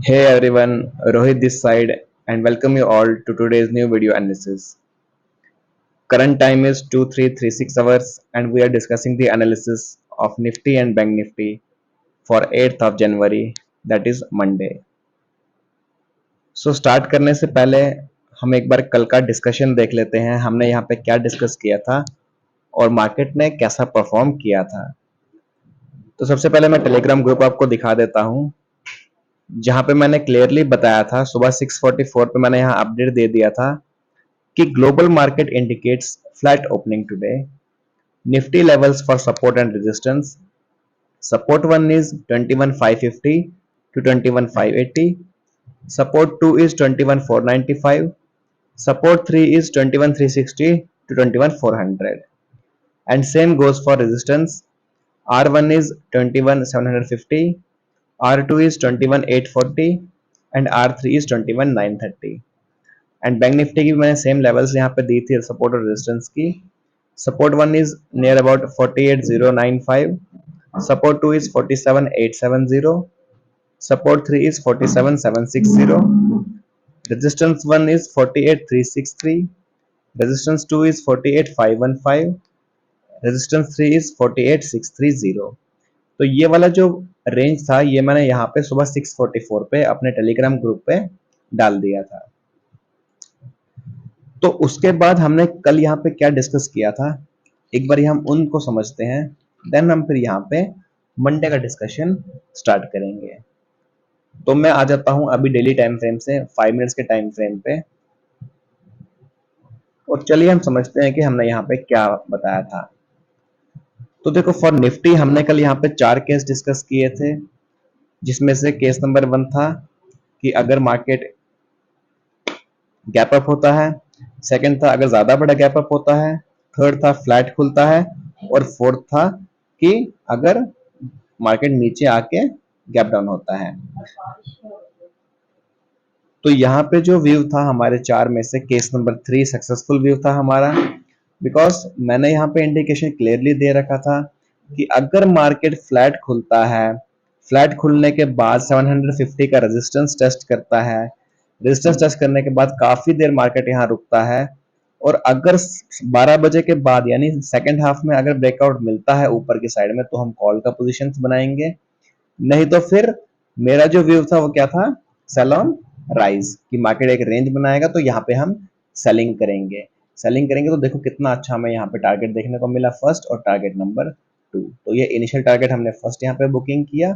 Hey everyone, Rohit this side and welcome you all to today's new video analysis. Current time is 2336 hours and we are discussing the analysis of Nifty and Bank Nifty for 8th of January, that is Monday. So start करने से पहले हम एक बार कल का discussion देख लेते हैं, हमने यहाँ पे क्या डिस्कस किया था और मार्केट ने कैसा परफॉर्म किया था। तो सबसे पहले मैं टेलीग्राम ग्रुप आपको दिखा देता हूँ, जहाँ पे मैंने क्लियरली बताया था, सुबह 6:44 पे मैंने यहाँ अपडेट दे दिया था कि global market indicates flat opening today. Nifty levels for support and resistance. Support 1 is 21,550 to 21,580. Support 2 is 21,495. Support 3 is 21,360 to 21,400. And same goes for resistance. R1 is 21,750. R2 is 21,840 and R3 is 21,930. And bank Nifty की भी मैंने same levels यहाँ पे दी थी support और resistance की। Support 1 is near about 48095, support 2 is 47870, support 3 is 47760, resistance 1 is 48363, resistance 2 is 48515, resistance 3 is 48630। तो ये वाला जो रेंज था ये मैंने यहाँ पे सुबह 6:44 पे अपने टेलीग्राम ग्रुप पे डाल दिया था। तो उसके बाद हमने कल यहाँ पे क्या डिस्कस किया था, एक बार हम उनको समझते हैं, देन हम फिर यहाँ पे मंडे का डिस्कशन स्टार्ट करेंगे। तो मैं आ जाता हूँ अभी डेली टाइम फ्रेम से 5 मिनट्स के टाइम फ्रेम पे, और चलिए हम समझते हैं कि हमने यहाँ पे क्या बताया था। तो देखो फॉर निफ्टी हमने कल यहाँ पे 4 केस डिस्कस किए थे, जिसमें से केस नंबर 1 था कि अगर मार्केट गैप अप होता है, सेकंड था अगर ज्यादा बड़ा गैप अप होता है, थर्ड था फ्लैट खुलता है, और फोर्थ था कि अगर मार्केट नीचे आके गैप डाउन होता है। तो यहाँ पे जो व्यू था हमारे 4 में से केस नंबर 3 सक्सेसफुल व्यू था हमारा, बिकॉज मैंने यहाँ पे इंडिकेशन क्लियरली दे रखा था कि अगर मार्केट फ्लैट खुलता है, फ्लैट खुलने के बाद 750 का रेजिस्टेंस टेस्ट करता है, रेजिस्टेंस टेस्ट करने के बाद काफी देर मार्केट यहाँ रुकता है, और अगर 12 बजे के बाद यानी सेकंड हाफ में अगर ब्रेकआउट मिलता है ऊपर की साइड में तो हम कॉल का पोजीशन बनाएंगे, नहीं तो फिर मेरा जो व्यू था वो क्या था, सेल ऑन राइज, कि मार्केट एक रेंज बनाएगा तो यहाँ पे हम सेलिंग करेंगे। सेलिंग करेंगे तो देखो कितना अच्छा हमें यहाँ पे टारगेट देखने को मिला, फर्स्ट और टारगेट नंबर 2। तो ये इनिशियल टारगेट हमने फर्स्ट यहाँ पे बुकिंग किया,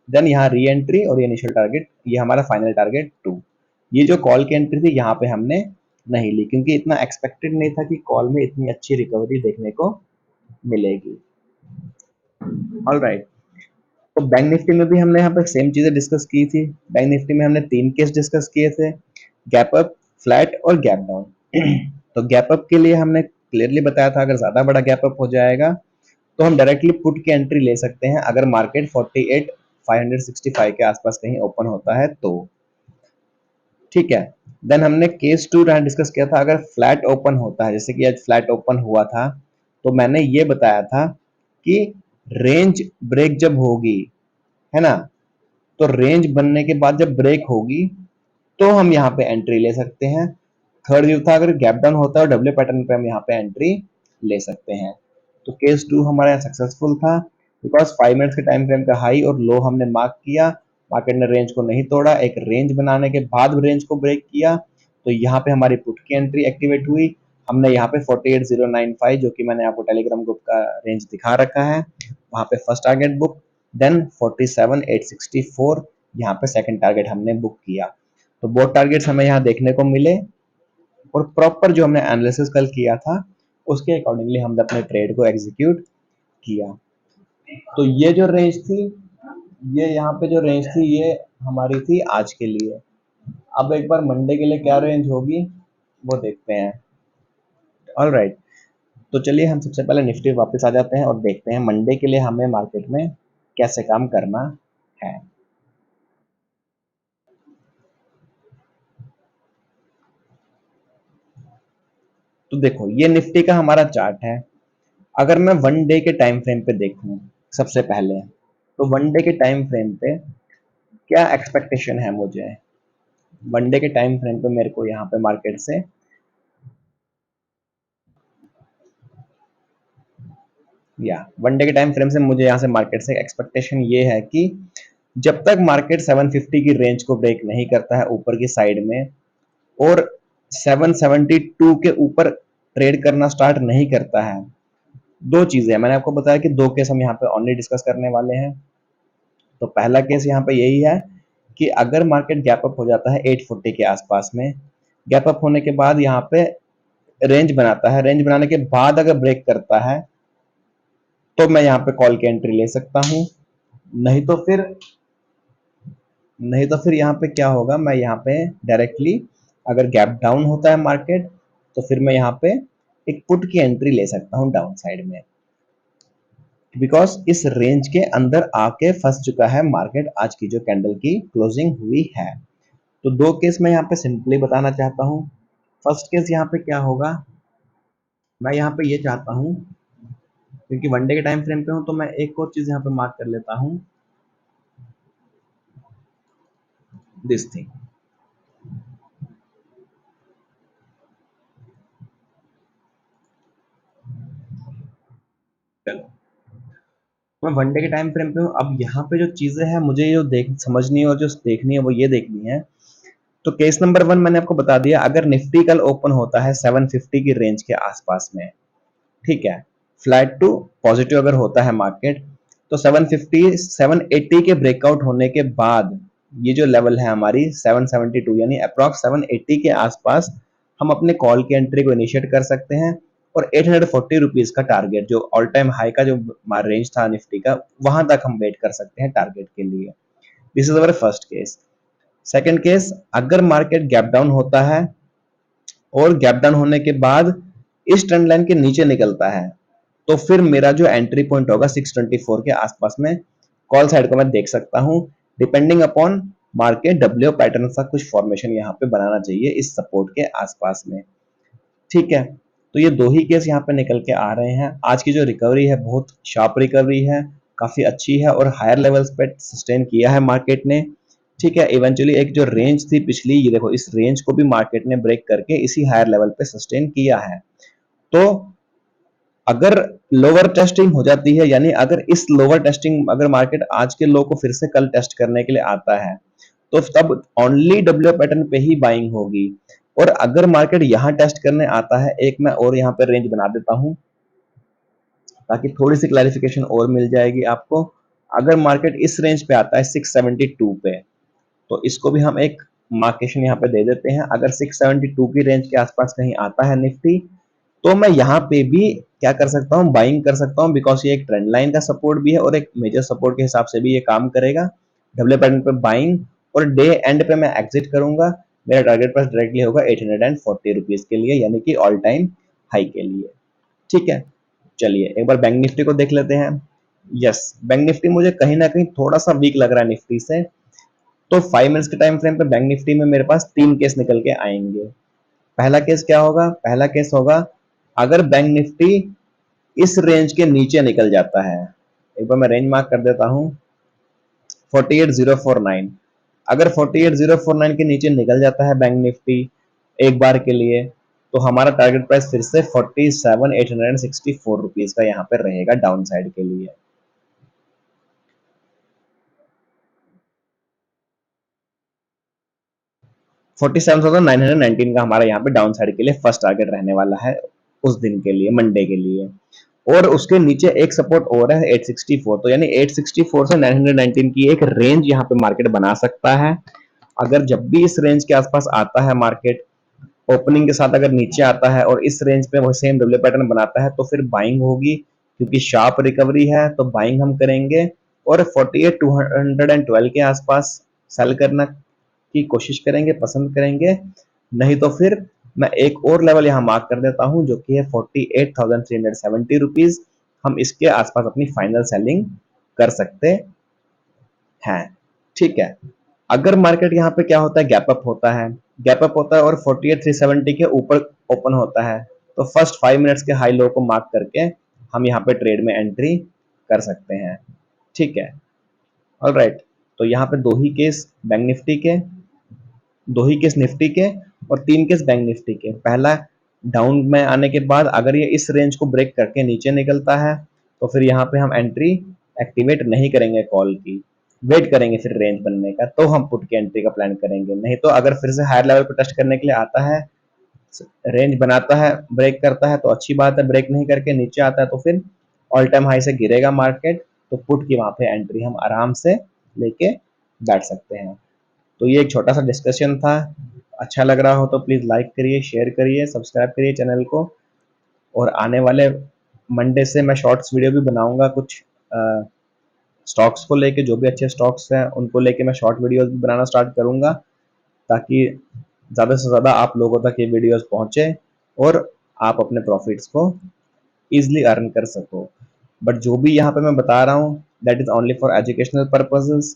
देन यहाँ री एंट्री, और ये इनिशियल टारगेट, ये हमारा फाइनल टारगेट 2। ये जो कॉल की एंट्री थी यहाँ पे हमने नहीं ली, क्योंकि इतना एक्सपेक्टेड नहीं था कि कॉल में इतनी अच्छी रिकवरी देखने को मिलेगी। ऑल राइट, तो बैंक निफ्टी में भी हमने यहाँ पे सेम चीजें डिस्कस की थी। बैंक निफ्टी में हमने 3 केस डिस्कस किए थे, गैप अप, फ्लैट और गैप डाउन। तो गैप अप के लिए हमने क्लियरली बताया था अगर ज्यादा बड़ा गैप अप हो जाएगा तो हम डायरेक्टली पुट की एंट्री ले सकते हैं अगर मार्केट 48,565 के आसपास कहीं ओपन होता है तो। ठीक है, देन हमने केस 2 यहाँ डिस्कस किया था अगर फ्लैट ओपन होता है, जैसे कि आज फ्लैट ओपन हुआ था, तो मैंने ये बताया था कि रेंज ब्रेक जब होगी, है ना, तो रेंज बनने के बाद जब ब्रेक होगी तो हम यहाँ पे एंट्री ले सकते हैं। थर्ड व्यू था अगर गैप डाउन होता है और डब्ल्यू पैटर्न पे हम यहाँ पे एंट्री ले सकते हैं। तो केस 2 हमारा यहाँ सक्सेसफुल था, बिकॉज 5 मिनट्स के टाइम फ्रेम का हाई और लो हमने मार्क किया, मार्केट ने रेंज को नहीं तोड़ा, एक रेंज बनाने के बाद रेंज को ब्रेक किया, तो यहाँ पे हमारी पुट की एंट्री एक्टिवेट हुई। हमने यहाँ पे 48095 जो कि मैंने आपको टेलीग्राम ग्रुप का रेंज दिखा रखा है, वहां पे फर्स्ट टारगेट बुक, देन 47864 यहाँ पे सेकंड टारगेट हमने बुक किया। तो बोथ टारगेट्स हमें यहाँ देखने को मिले, और प्रॉपर जो हमने एनालिसिस कल किया था उसके अकॉर्डिंगली हमने अपने ट्रेड को एग्जीक्यूट किया। तो ये जो रेंज थी, ये यहाँ पे जो रेंज थी ये हमारी थी आज के लिए। अब एक बार मंडे के लिए क्या रेंज होगी वो देखते हैं। ऑल राइट, तो चलिए हम सबसे पहले निफ्टी वापस आ जाते हैं और देखते हैं मंडे के लिए हमें मार्केट में कैसे काम करना है। तो देखो ये निफ्टी का हमारा चार्ट है। अगर मैं 1 डे के टाइम फ्रेम पे देखूं सबसे पहले, तो 1 डे के टाइम फ्रेम पे क्या एक्सपेक्टेशन है मुझे वन डे के टाइम फ्रेम पे मेरे को यहाँ पे मार्केट से, या वन डे के टाइम फ्रेम से मुझे यहाँ से मार्केट से एक्सपेक्टेशन ये है कि जब तक मार्केट 750 की रेंज को ब्रेक नहीं करता है ऊपर की साइड में और 772 के ऊपर ट्रेड करना स्टार्ट नहीं करता है, दो चीजें मैंने आपको बताया कि दो केस हम यहाँ पे ओनली डिस्कस करने वाले हैं। तो पहला केस यहाँ पे यही है कि अगर मार्केट गैप अप हो जाता है 840 के आसपास में, गैप अप होने के बाद यहाँ पे रेंज बनाता है, रेंज बनाने के बाद अगर ब्रेक करता है तो मैं यहाँ पे कॉल की एंट्री ले सकता हूँ। नहीं तो फिर नहीं तो फिर यहाँ पे क्या होगा, मैं यहाँ पे डायरेक्टली अगर गैप डाउन होता है मार्केट तो फिर मैं यहाँ पे एक पुट की एंट्री ले सकता हूँ डाउन साइड में, बिकॉज इस रेंज के अंदर आके फंस चुका है मार्केट आज की जो कैंडल की क्लोजिंग हुई है। तो दो केस मैं यहाँ पे सिंपली बताना चाहता हूँ। फर्स्ट केस यहाँ पे क्या होगा, मैं यहाँ पे ये चाहता हूँ क्योंकि वन डे के टाइम फ्रेम पे हूँ तो मैं एक और चीज यहाँ पे मार्क कर लेता हूँ, दिस थिंग। चलो मैं वन डे के टाइम फ्रेम पे हूँ, अब यहाँ पे जो चीजें हैं मुझे जो देख समझनी है और जो देखनी है वो ये देखनी है। तो केस नंबर वन मैंने आपको बता दिया, अगर निफ्टी कल ओपन होता है 750 की रेंज के आसपास में, ठीक है, फ्लैट टू पॉजिटिव अगर होता है मार्केट, तो 750 780 के ब्रेकआउट होने के बाद ये जो लेवल है हमारी 772 यानी अप्रॉक्स 780 के आसपास हम अपने कॉल की एंट्री को इनिशिएट कर सकते हैं और 840 रुपीज का टारगेट जो ऑल टाइम हाई का जो रेंज था निफ्टी का वहां तक हम वेट कर सकते हैं टारगेट के लिए। This is our first case. Second case, अगर मार्केट गैप डाउन होता है और गैप डाउन होने के बाद इस ट्रेंड लाइन के नीचे निकलता है तो फिर मेरा जो एंट्री पॉइंट होगा 624 के आसपास में कॉल साइड को मैं देख सकता हूं, depending upon market W pattern सा कुछ फॉर्मेशन यहाँ पे बनाना चाहिए इस सपोर्ट के आसपास में, ठीक है। तो ये दो ही केस यहाँ पे निकल के आ रहे हैं। आज की जो रिकवरी है बहुत शार्प रिकवरी है, काफी अच्छी है और हायर लेवल्स पे सस्टेन किया है मार्केट ने, ठीक है। इवेंचुअली एक जो रेंज थी पिछली, ये देखो इस रेंज को भी मार्केट ने ब्रेक करके इसी हायर लेवल पे सस्टेन किया है। तो अगर लोअर टेस्टिंग हो जाती है, यानी अगर इस लोअर टेस्टिंग अगर मार्केट आज के लो को फिर से कल टेस्ट करने के लिए आता है तो तब ओनली डब्ल्यू पैटर्न पे ही बाइंग होगी। और अगर मार्केट यहाँ टेस्ट करने आता है, एक मैं और यहाँ पे रेंज बना देता हूँ ताकि थोड़ी सी क्लैरिफिकेशन और मिल जाएगी आपको। अगर मार्केट इस रेंज पे आता है 672 पे, तो इसको भी हम एक मार्केशन यहाँ पे दे देते हैं। अगर 672 की रेंज के आसपास कहीं आता है निफ्टी तो मैं यहाँ पे भी क्या कर सकता हूँ, बाइंग कर सकता हूँ, बिकॉज ये एक ट्रेंड लाइन का सपोर्ट भी है और एक मेजर सपोर्ट के हिसाब से भी ये काम करेगा। डब्ल्यू पैटर्न पे बाइंग और डे एंड पे मैं एग्जिट करूंगा। मेरा टारगेट प्राइस डायरेक्टली होगा 840 रुपीज के लिए, यानी कि ऑल टाइम हाई के लिए, ठीक है। चलिए एक बार बैंक निफ्टी को देख लेते हैं। यस, बैंक निफ्टी मुझे कहीं ना कहीं थोड़ा सा वीक लग रहा है निफ्टी से। तो 5 मिनट्स के टाइम फ्रेम पे बैंक निफ्टी में मेरे पास तीन केस निकल के आएंगे। पहला केस क्या होगा, पहला केस होगा अगर बैंक निफ्टी इस रेंज के नीचे निकल जाता है, एक बार मैं रेंज मार्क कर देता हूं 48049। अगर 48049 के नीचे निकल जाता है बैंक निफ्टी एक बार के लिए, तो हमारा टारगेट प्राइस फिर से 47,864 रुपीज का यहाँ पर रहेगा डाउन साइड के लिए। 47,919 का हमारा यहाँ पे डाउन साइड के लिए फर्स्ट टारगेट रहने वाला है उस दिन के लिए, मंडे के लिए। और उसके नीचे एक सपोर्ट और है 864, तो यानी 864 से 919 की एक रेंज यहाँ पे मार्केट बना सकता है। अगर जब भी इस रेंज के आसपास आता है मार्केट ओपनिंग के साथ अगर नीचे आता है और इस रेंज पे वो सेम डब्ल्यू पैटर्न बनाता है तो फिर बाइंग होगी, क्योंकि शार्प रिकवरी है तो बाइंग हम करेंगे और 48,212 के आसपास सेल करना की कोशिश करेंगे, पसंद करेंगे। नहीं तो फिर मैं एक और लेवल यहाँ मार्क कर देता हूँ जो कि है 48,370 रुपीज। हम इसके आसपास अपनी फाइनल सेलिंग कर सकते हैं, ठीक है। अगर मार्केट यहाँ पे क्या होता है, गैप अप होता है, गैप अप होता है और 48,370 के ऊपर ओपन होता है, तो फर्स्ट 5 मिनट्स के हाई लो को मार्क करके हम यहाँ पे ट्रेड में एंट्री कर सकते हैं, ठीक है। All right. तो यहाँ पे दो ही केस निफ्टी के और 3 केस बैंक निफ्टी के। पहला, डाउन में आने के बाद अगर ये इस रेंज को ब्रेक करके नीचे निकलता है तो फिर यहाँ पे हम एंट्री एक्टिवेट नहीं करेंगे कॉल की, वेट करेंगे फिर रेंज बनने का, तो हम पुट की एंट्री का प्लान करेंगे। नहीं तो अगर फिर से हायर लेवल पे टच करने के लिए आता है, रेंज बनाता है, ब्रेक करता है तो अच्छी बात है, ब्रेक नहीं करके नीचे आता है तो फिर ऑल टाइम हाई से गिरेगा मार्केट, तो पुट की वहां पे एंट्री हम आराम से लेके बैठ सकते हैं। तो ये एक छोटा सा डिस्कशन था। अच्छा लग रहा हो तो प्लीज़ लाइक करिए, शेयर करिए, सब्सक्राइब करिए चैनल को। और आने वाले मंडे से मैं शॉर्ट्स वीडियो भी बनाऊंगा कुछ स्टॉक्स को लेके, जो भी अच्छे स्टॉक्स हैं उनको लेके मैं शॉर्ट वीडियोस भी बनाना स्टार्ट करूंगा, ताकि ज़्यादा से ज़्यादा आप लोगों तक ये वीडियोस पहुंचे और आप अपने प्रॉफिट्स को ईजिली अर्न कर सको। बट जो भी यहाँ पे मैं बता रहा हूँ that is only for educational purposes.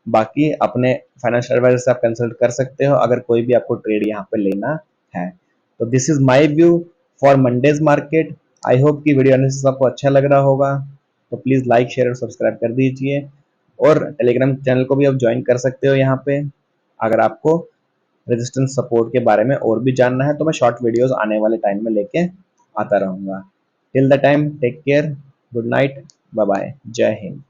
बाकी अपने फाइनेंशियल एडवाइजर से आप कंसल्ट कर सकते हो अगर कोई भी आपको ट्रेड यहाँ पे लेना है। तो this is my view for Mondays market. I hope कि वीडियो एनालिसिस आपको अच्छा लग रहा होगा। तो प्लीज़ लाइक शेयर और सब्सक्राइब कर दीजिए, और टेलीग्राम चैनल को भी आप ज्वाइन कर सकते हो यहाँ पे। अगर आपको रेजिस्टेंस सपोर्ट के बारे में और भी जानना है तो मैं शॉर्ट वीडियोस आने वाले टाइम में लेके आता रहूँगा। Till the time, take care, good night, bye bye, जय हिंद।